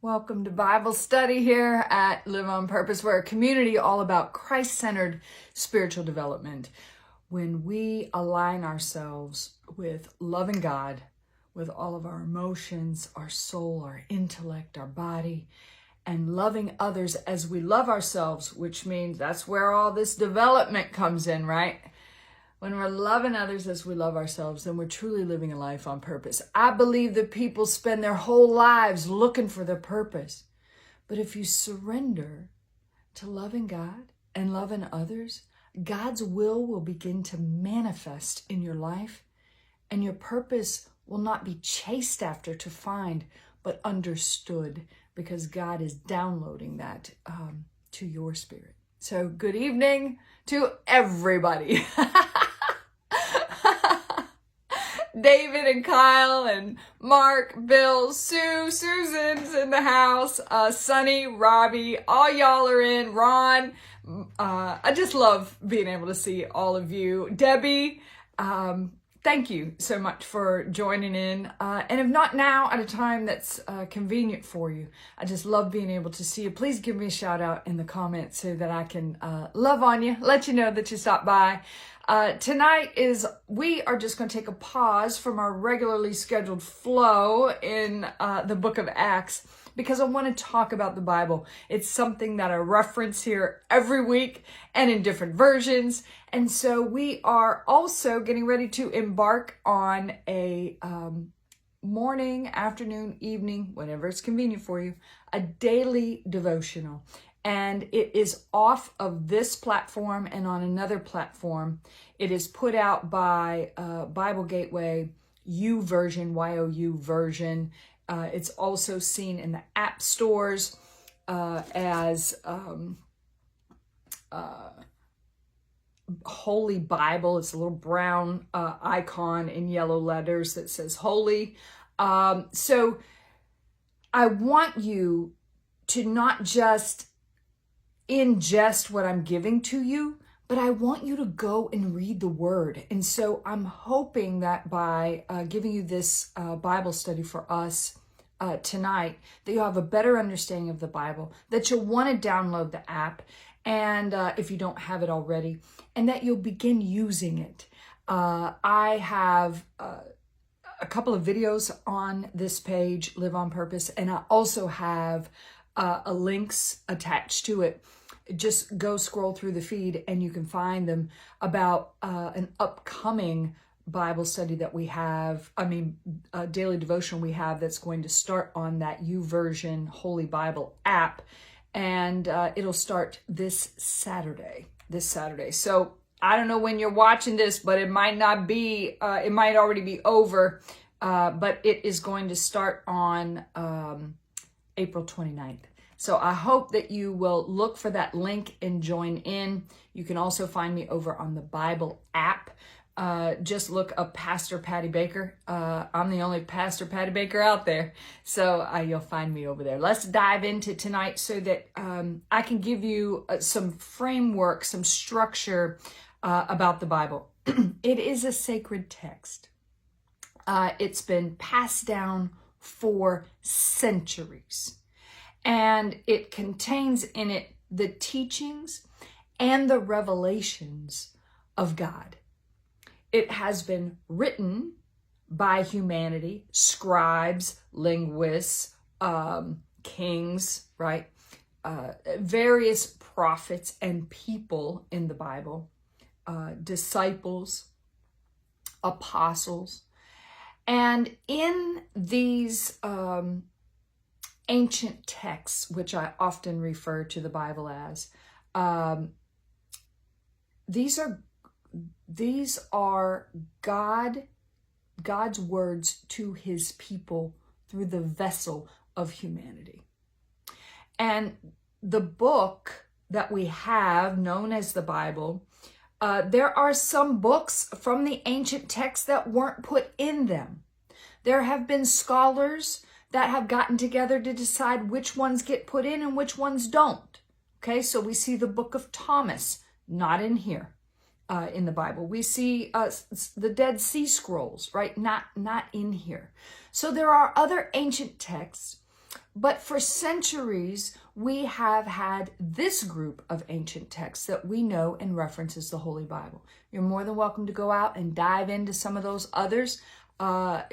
Welcome to Bible study here at Live on Purpose. We're a community all about Christ-centered spiritual development. When we align ourselves with loving God, with all of our emotions, our soul, our intellect, our body, and loving others as we love ourselves, which means that's where all this development comes in, right? When we're loving others as we love ourselves, then we're truly living a life on purpose. I believe that people spend their whole lives looking for their purpose. But if you surrender to loving God and loving others, God's will begin to manifest in your life, and your purpose will not be chased after to find, but understood, because God is downloading that to your spirit. So good evening to everybody. David and Kyle and Mark, Bill, Sue, Susan's in the house, Sonny, Robbie, all y'all are in, Ron. I just love being able to see all of you. Debbie, thank you so much for joining in. And if not now, at a time that's convenient for you, I just love being able to see you. Please give me a shout out in the comments so that I can love on you, let you know that you stopped by. Tonight we are just going to take a pause from our regularly scheduled flow in the book of Acts, because I want to talk about the Bible. It's something that I reference here every week and in different versions. And so we are also getting ready to embark on a morning, afternoon, evening, whenever it's convenient for you, a daily devotional. And it is off of this platform and on another platform. It is put out by Bible Gateway U version, YOU version. It's also seen in the app stores as Holy Bible. It's a little brown icon in yellow letters that says Holy. So I want you to not just ingest what I'm giving to you, but I want you to go and read the word. And so I'm hoping that by giving you this Bible study for us tonight, that you'll have a better understanding of the Bible, that you'll want to download the app, and if you don't have it already, and that you'll begin using it. I have a couple of videos on this page, Live on Purpose, and I also have links attached to it. Just go scroll through the feed and you can find them about an upcoming Bible study that we have, a daily devotional we have that's going to start on that YouVersion Holy Bible app. And it'll start this Saturday. So I don't know when you're watching this, but it might not be, it might already be over, but it is going to start on April 29th. So I hope that you will look for that link and join in. You can also find me over on the Bible app. Just look up Pastor Patty Baker. I'm the only Pastor Patty Baker out there. So you'll find me over there. Let's dive into tonight so that I can give you some framework, some structure about the Bible. It is a sacred text. It's been passed down for centuries. And it contains in it the teachings and the revelations of God. It has been written by humanity, scribes, linguists, kings, right? Various prophets and people in the Bible, disciples, apostles. And in these ancient texts, which I often refer to the Bible as, these are God's words to his people through the vessel of humanity. And the book that we have, known as the Bible, there are some books from the ancient texts that weren't put in them. There have been scholars that have gotten together to decide which ones get put in and which ones don't. Okay, so we see the book of Thomas, not in here in the Bible. We see the Dead Sea Scrolls, right? Not in here. So there are other ancient texts, But for centuries, we have had this group of ancient texts that we know and reference as the Holy Bible. You're more than welcome to go out and dive into some of those others. I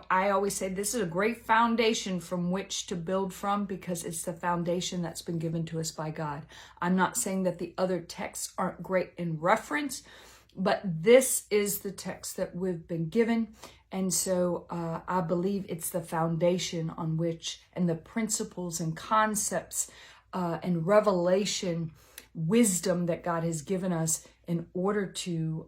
always say this is a great foundation from which to build from, because it's the foundation that's been given to us by God. I'm not saying that the other texts aren't great in reference, but this is the text that we've been given. And so I believe it's the foundation on which, and the principles and concepts and revelation, wisdom that God has given us in order to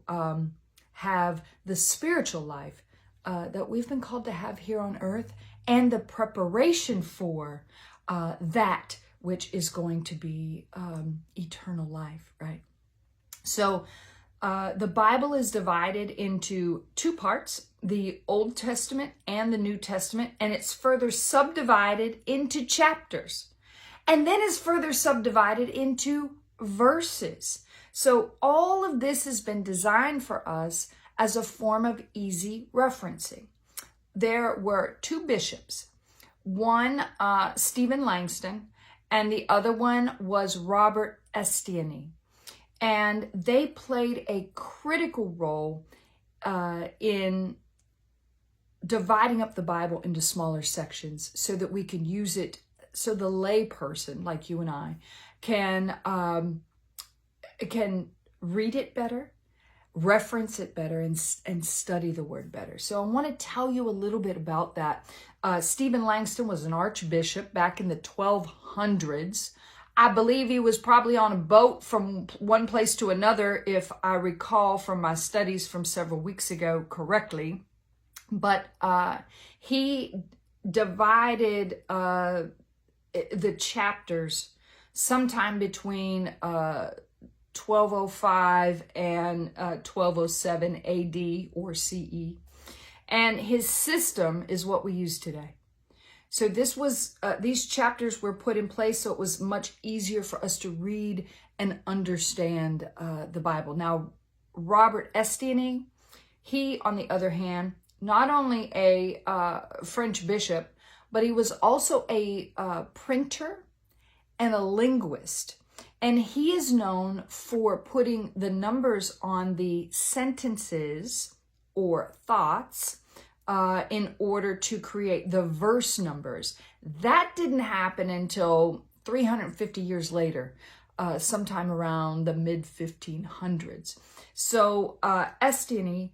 have the spiritual life that we've been called to have here on earth, and the preparation for that which is going to be eternal life, right? So the Bible is divided into two parts, the Old Testament and the New Testament, and it's further subdivided into chapters, and then is further subdivided into verses. So all of this has been designed for us as a form of easy referencing. There were two bishops, one Stephen Langston, and the other one was Robert Estienne. And they played a critical role in dividing up the Bible into smaller sections so that we can use it, so the lay person like you and I can read it better, reference it better, and study the word better. So I want to tell you a little bit about that. Stephen Langston was an archbishop back in the 1200s. I believe he was probably on a boat from one place to another, if I recall from my studies from several weeks ago correctly. But he divided the chapters sometime between 1205 and 1207 AD or CE. And his system is what we use today. So this was, these chapters were put in place so it was much easier for us to read and understand the Bible. Now, Robert Estienne, he, on the other hand, not only a French bishop, but he was also a printer and a linguist. And he is known for putting the numbers on the sentences or thoughts in order to create the verse numbers. That didn't happen until 350 years later, sometime around the mid-1500s. So Estienne,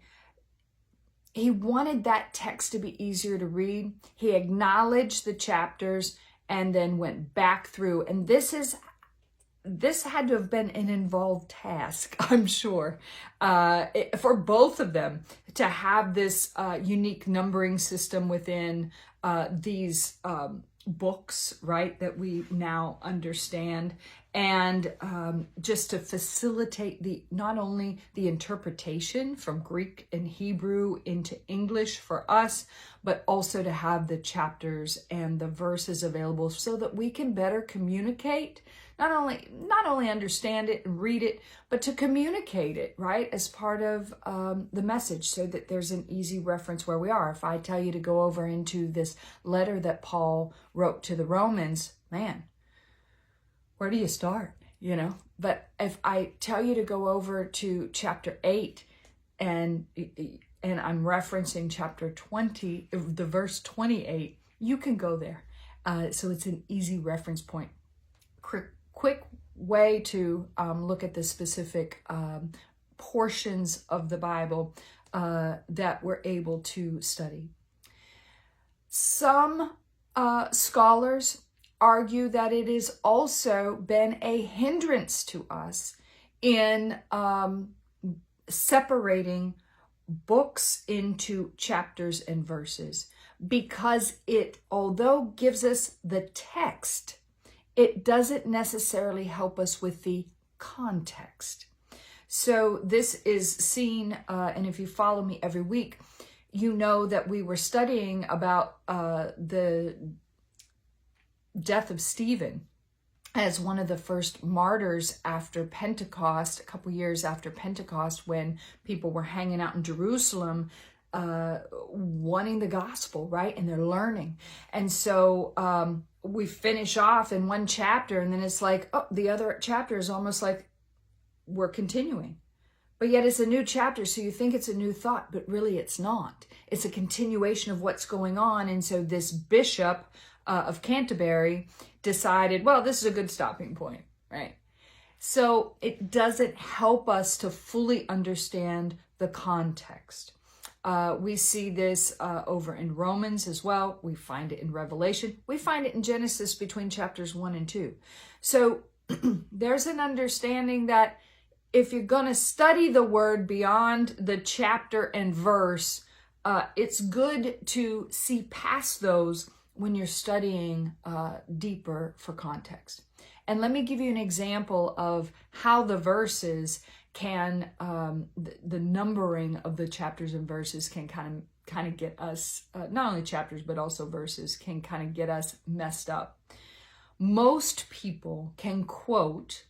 he wanted that text to be easier to read. He acknowledged the chapters and then went back through. And this had to have been an involved task, I'm sure, for both of them to have this unique numbering system within these books, right, that we now understand, and just to facilitate not only the interpretation from Greek and Hebrew into English for us, but also to have the chapters and the verses available so that we can better communicate, not only understand it and read it, but to communicate it, right, as part of the message, so that there's an easy reference where we are. If I tell you to go over into this letter that Paul wrote to the Romans, man, where do you start, But if I tell you to go over to chapter 8 and I'm referencing chapter 20, the verse 28, you can go there. So it's an easy reference point. Quick way to look at the specific portions of the Bible that we're able to study. Some scholars argue that it has also been a hindrance to us in separating books into chapters and verses, because it, although gives us the text, it doesn't necessarily help us with the context. So this is seen, and if you follow me every week, you know that we were studying about the death of Stephen as one of the first martyrs after Pentecost, a couple years after Pentecost, when people were hanging out in Jerusalem. wanting the gospel, right? And they're learning. And so we finish off in one chapter, and then it's like, oh, the other chapter is almost like we're continuing. But yet it's a new chapter, so you think it's a new thought, but really it's not. It's a continuation of what's going on. And so this bishop of Canterbury decided, well, this is a good stopping point, right? So it doesn't help us to fully understand the context. We see this over in Romans as well. We find it in Revelation. We find it in Genesis between chapters 1 and 2. So there's an understanding that if you're going to study the word beyond the chapter and verse, it's good to see past those when you're studying deeper for context. And let me give you an example of how the verses can, the numbering of the chapters and verses can kind of get us, not only chapters, but also verses can kind of get us messed up. Most people can quote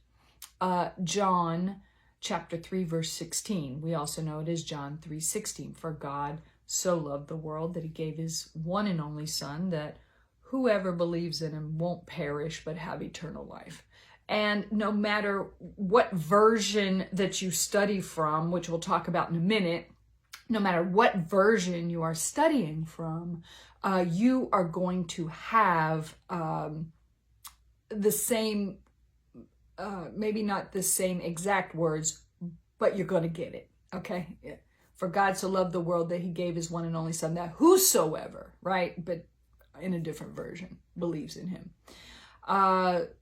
John chapter 3, verse 16. We also know it as John 3:16. For God so loved the world that he gave his one and only son, that whoever believes in him won't perish but have eternal life. And no matter what version that you study from, which we'll talk about in a minute, no matter what version you are studying from, you are going to have the same, maybe not the same exact words, but you're going to get it, okay? Yeah. For God so loved the world that he gave his one and only son, that whosoever, right? But in a different version, believes in him. But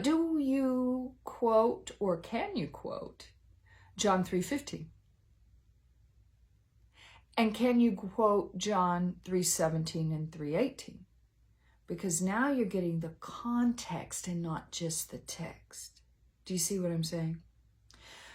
do you quote, or can you quote, John 3:15? And can you quote John 3:17 and 3:18? Because now you're getting the context and not just the text. Do you see what I'm saying?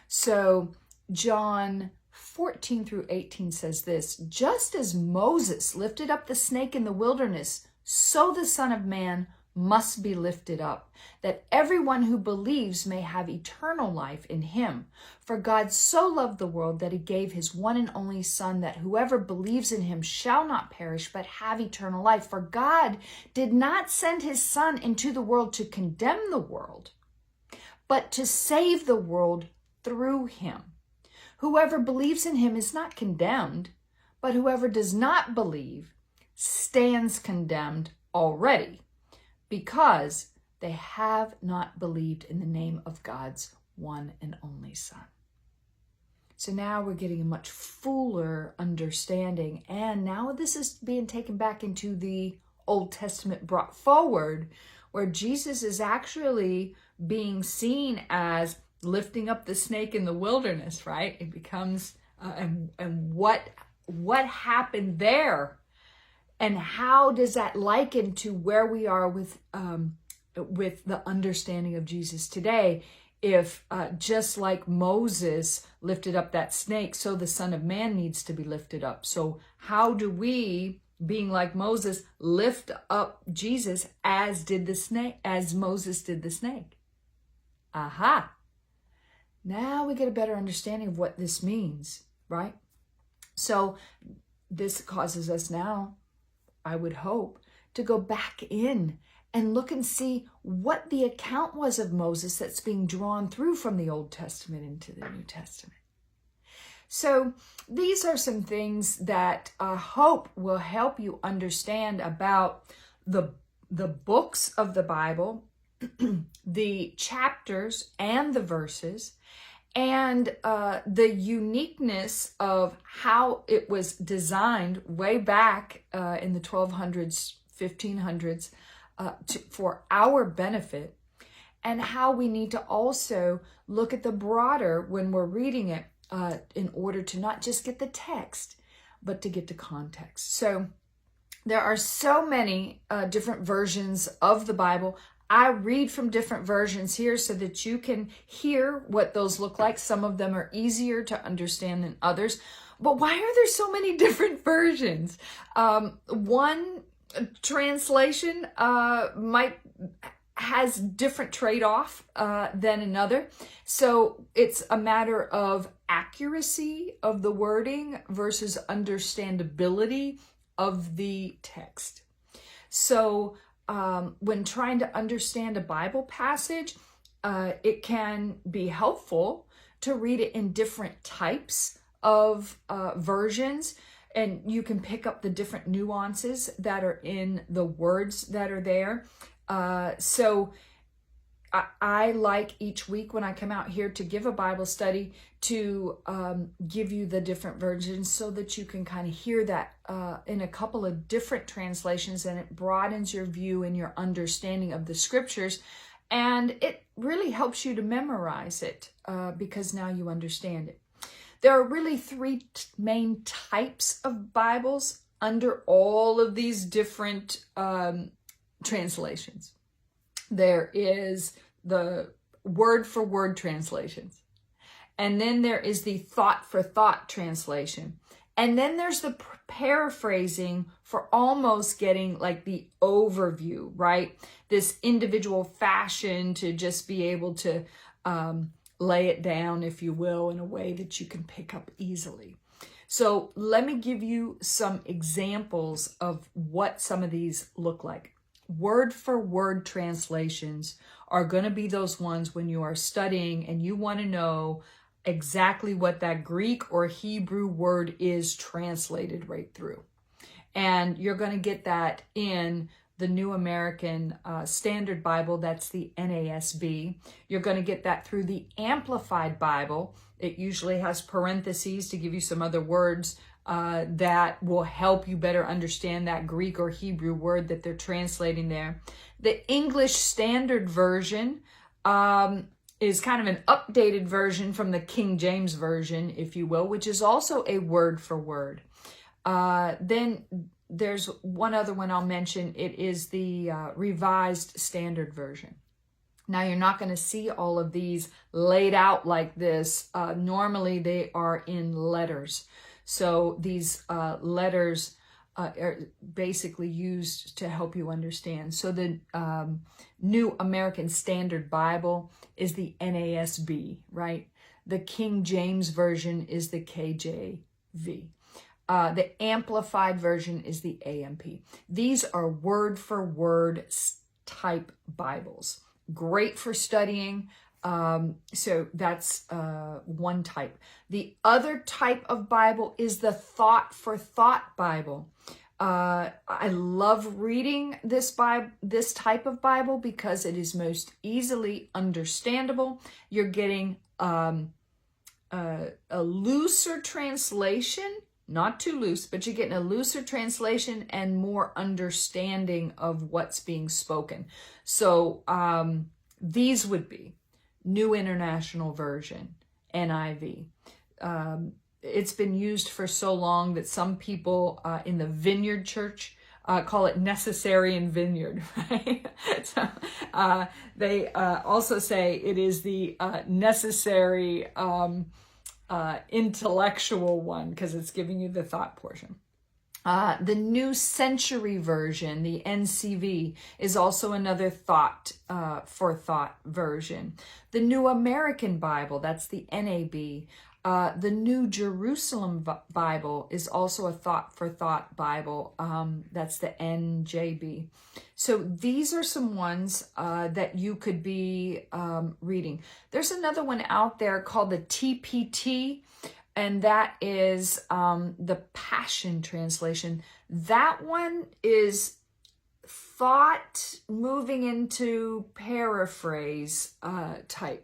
So John 14 through 18 says this: just as Moses lifted up the snake in the wilderness, so the Son of Man must be lifted up, that everyone who believes may have eternal life in him. For God so loved the world that he gave his one and only Son, that whoever believes in him shall not perish but have eternal life. For God did not send his Son into the world to condemn the world, but to save the world through him. Whoever believes in him is not condemned, but whoever does not believe stands condemned already, because they have not believed in the name of God's one and only Son. So now we're getting a much fuller understanding, and now this is being taken back into the Old Testament, brought forward, where Jesus is actually being seen as lifting up the snake in the wilderness, right? It becomes, and what happened there? And how does that liken to where we are with the understanding of Jesus today? If just like Moses lifted up that snake, so the Son of Man needs to be lifted up. So how do we, being like Moses, lift up Jesus as Moses did the snake? Aha! Now we get a better understanding of what this means, right? So this causes us now, I would hope, to go back in and look and see what the account was of Moses that's being drawn through from the Old Testament into the New Testament. So these are some things that I hope will help you understand about the books of the Bible, the chapters and the verses, and the uniqueness of how it was designed way back in the 1200s, 1500s, for our benefit, and how we need to also look at the broader when we're reading it in order to not just get the text, but to get the context. So there are so many different versions of the Bible. I read from different versions here so that you can hear what those look like. Some of them are easier to understand than others. But why are there so many different versions? One translation might has different trade-off than another. So it's a matter of accuracy of the wording versus understandability of the text. So when trying to understand a Bible passage, it can be helpful to read it in different types of versions, and you can pick up the different nuances that are in the words that are there. So I like each week when I come out here to give a Bible study to give you the different versions so that you can kind of hear that in a couple of different translations, and it broadens your view and your understanding of the scriptures. And it really helps you to memorize it because now you understand it. There are really three main types of Bibles under all of these different translations. There is the word-for-word translations. And then there is the thought-for-thought translation. And then there's the paraphrasing for almost getting like the overview, right? This individual fashion to just be able to lay it down, if you will, in a way that you can pick up easily. So let me give you some examples of what some of these look like. Word-for-word translations are going to be those ones when you are studying and you want to know exactly what that Greek or Hebrew word is translated right through. And you're going to get that in the New American Standard Bible, that's the NASB. You're going to get that through the Amplified Bible. It usually has parentheses to give you some other words that will help you better understand that Greek or Hebrew word that they're translating there. The English Standard Version is kind of an updated version from the King James Version, if you will, which is also a word for word. Then there's one other one I'll mention. It is the Revised Standard Version. Now, you're not going to see all of these laid out like this. Normally, they are in letters. So these letters are basically used to help you understand. So the New American Standard Bible is the NASB, right? The King James Version is the KJV. The Amplified Version is the AMP. These are word-for-word type Bibles. Great for studying. So that's one type. The other type of Bible is the thought-for-thought Bible. I love reading this type of Bible because it is most easily understandable. You're getting a looser translation, not too loose, but you're getting a looser translation and more understanding of what's being spoken. So these would be New International Version, NIV. It's been used for so long that some people in the Vineyard Church call it Necessary and Vineyard, right? So they also say it is the necessary intellectual one because it's giving you the thought portion. The New Century Version, the NCV, is also another thought-for-thought version. The New American Bible, that's the NAB. The New Jerusalem Bible is also a thought-for-thought Bible. That's the NJB. So these are some ones that you could be reading. There's another one out there called the TPT, and that is the Passion Translation. That one is thought moving into paraphrase type.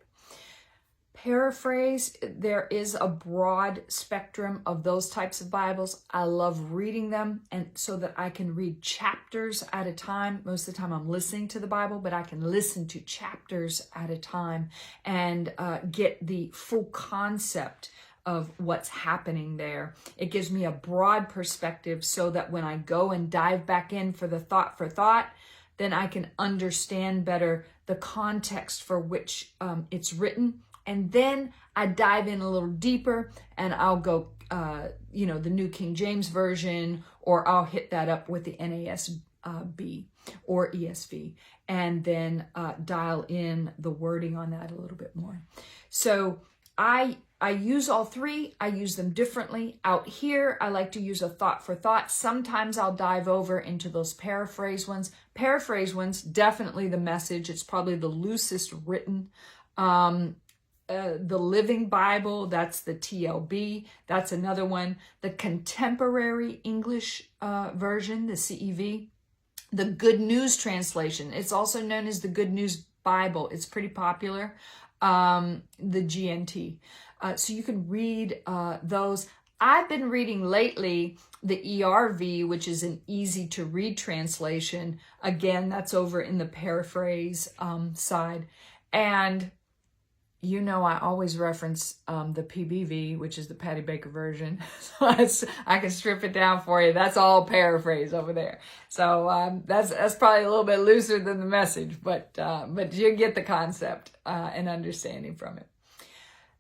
Paraphrase, there is a broad spectrum of those types of Bibles. I love reading them, and so that I can read chapters at a time. Most of the time I'm listening to the Bible, but I can listen to chapters at a time and get the full concept of what's happening there. It gives me a broad perspective so that when I go and dive back in for the thought for thought, then I can understand better the context for which it's written. And then I dive in a little deeper and I'll go, the New King James Version, or I'll hit that up with the B or ESV, and then dial in the wording on that a little bit more. So I use all three. I use them differently. Out here, I like to use a thought for thought. Sometimes I'll dive over into those paraphrase ones. Paraphrase ones, definitely the Message. It's probably the loosest written. The Living Bible, that's the TLB. That's another one. The Contemporary English Version, the CEV. The Good News Translation. It's also known as the Good News Bible. It's pretty popular. The GNT. So you can read those. I've been reading lately the ERV, which is an easy to read translation. Again, that's over in the paraphrase side. And you know, I always reference the PBV, which is the Patty Baker version. So I can strip it down for you. That's all paraphrase over there. So that's probably a little bit looser than the Message, but you get the concept and understanding from it.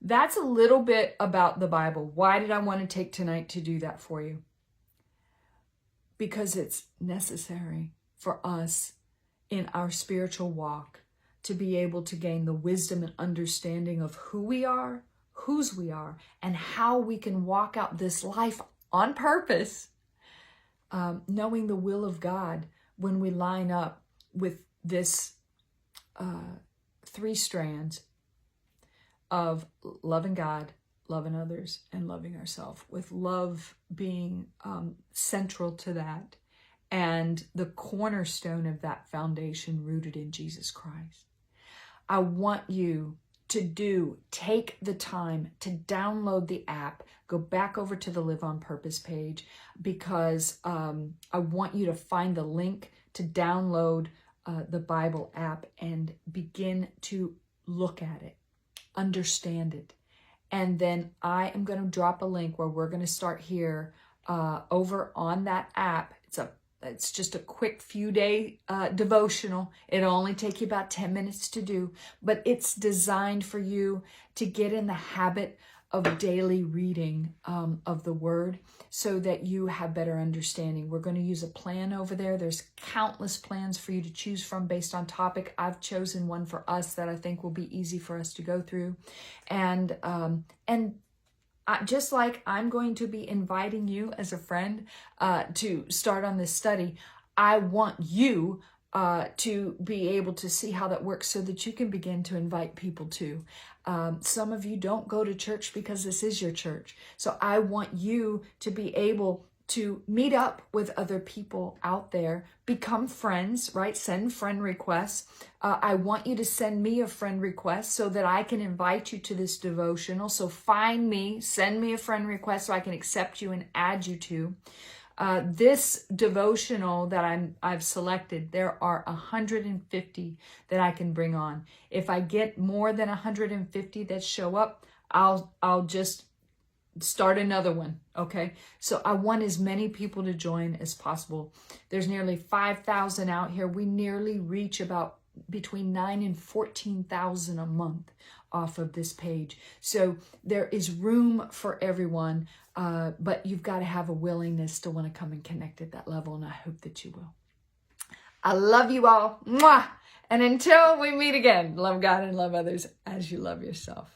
That's a little bit about the Bible. Why did I want to take tonight to do that for you? Because it's necessary for us in our spiritual walk to be able to gain the wisdom and understanding of who we are, whose we are, and how we can walk out this life on purpose, knowing the will of God when we line up with this three strands of loving God, loving others, and loving ourselves, with love being central to that, and the cornerstone of that foundation rooted in Jesus Christ. I want you to take the time to download the app, go back over to the Live on Purpose page, because I want you to find the link to download the Bible app and begin to look at it, understand it. And then I am going to drop a link where we're going to start here over on that app. It's just a quick few day devotional. It'll only take you about 10 minutes to do, but it's designed for you to get in the habit of daily reading of the Word so that you have better understanding. We're going to use a plan over there. There's countless plans for you to choose from based on topic. I've chosen one for us that I think will be easy for us to go through. And just like I'm going to be inviting you as a friend to start on this study, I want you to be able to see how that works so that you can begin to invite people too. Some of you don't go to church because this is your church. So I want you to be able to meet up with other people out there, become friends, right? Send friend requests. I want you to send me a friend request so that I can invite you to this devotional. So find me, send me a friend request so I can accept you and add you to. This devotional that I've selected, there are 150 that I can bring on. If I get more than 150 that show up, I'll just start another one, okay? So I want as many people to join as possible. There's nearly 5,000 out here. We nearly reach about between 9,000 and 14,000 a month off of this page. So there is room for everyone, but you've got to have a willingness to want to come and connect at that level, and I hope that you will. I love you all. Mwah! And until we meet again, love God and love others as you love yourself.